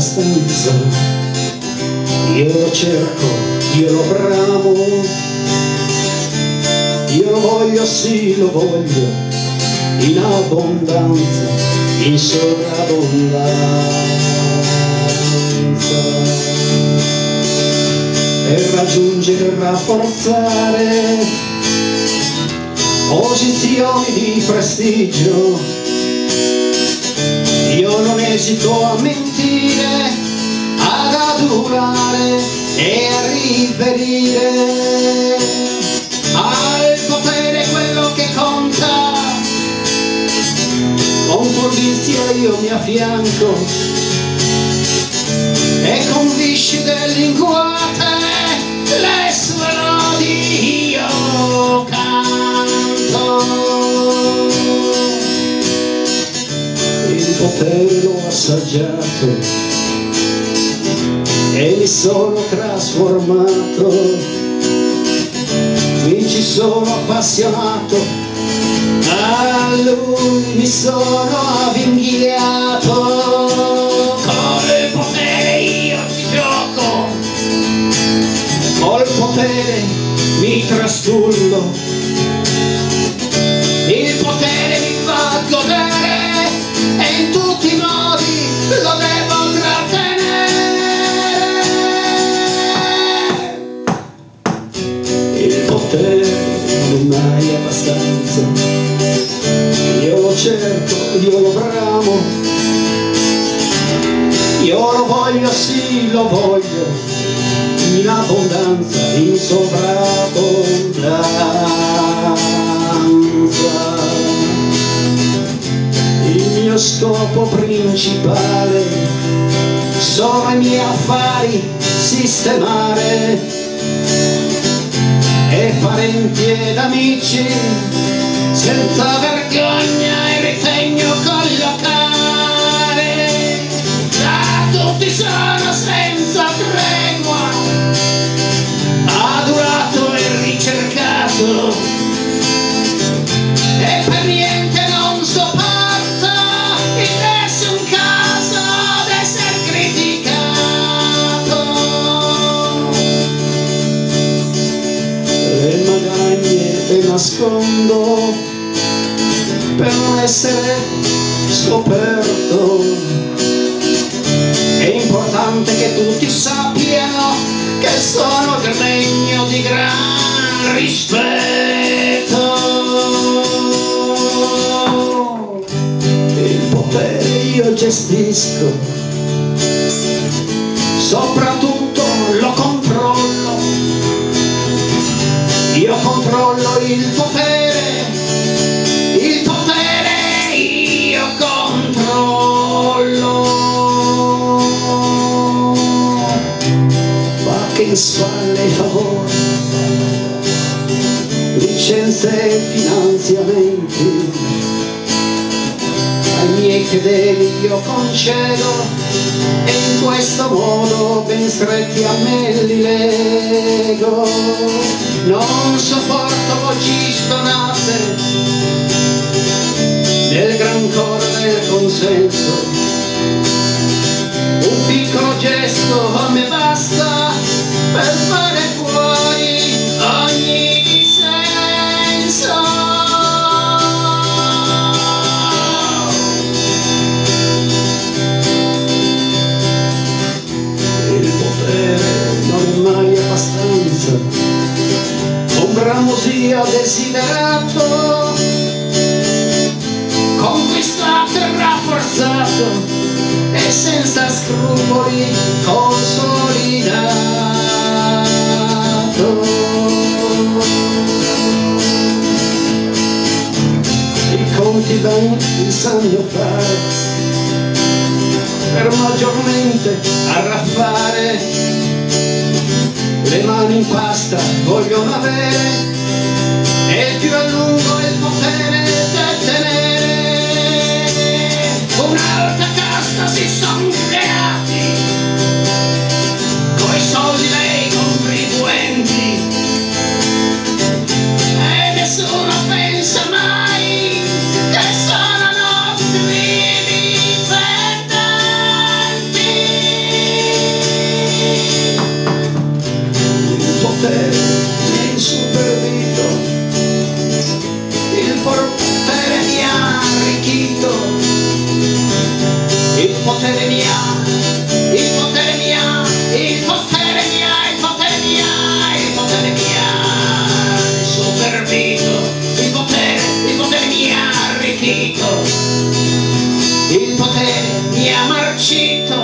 abbastanza. Io lo cerco, io lo bramo, io lo voglio, sì lo voglio, in abbondanza, in sovrabbondanza. Per raggiungere e rafforzare posizioni di prestigio, io non esito a mentire, ad adulare e a riferire. Al potere quello che conta, con furbizia io mi affianco e con viscide linguate le sue lodi io canto. Il potere l'ho assaggiato e mi sono trasformato, mi ci sono appassionato, a lui mi sono avvinghiato. Col potere io ci gioco, col potere mi trastullo, il potere mi fa godere e in tutti i modi lo devo trattenere. Il potere non è mai abbastanza, io lo cerco, io lo bramo, io lo voglio, sì lo voglio, in abbondanza, in sovrabbondanza. Il mio scopo principale sono i miei affari sistemare, e parenti ed amici senza vergogna e ritegno collocare. Da tutti sono senza tregua, adulato e ricercato, e per niente non sopporto in nessun caso d'essere criticato. Le magagne le nascondo per non essere scoperto. È importante che tutti sappiano che sono degno di gran rispetto. Il potere io gestisco, soprattutto lo controllo. Io controllo il potere io controllo. Ma che spalle favore, licenze e finanziamenti, ai miei fedeli io concedo, e in questo modo ben stretti a me li lego. Non sopporto voci stonate nel gran coro del consenso, un piccolo gesto a me basta per fare fuori ogni dissenso. Il potere non è mai abbastanza, un bramosia desiderato, conquistato e rafforzato e senza scrupoli consolidato. I conti ben li sanno fare, per maggiormente arraffare, le mani in pasta vogliono avere, e più a lungo il potere da tenere. Un'altra casta si son creati coi soldi dei contribuenti, e nessuno pensa mai che sono nostri dipendenti. potere mi ha, il potere mi ha, il potere mi ha, il potere mi ha, il potere mi ha supervito, il potere mi ha arricchito, il potere mi ha marcito,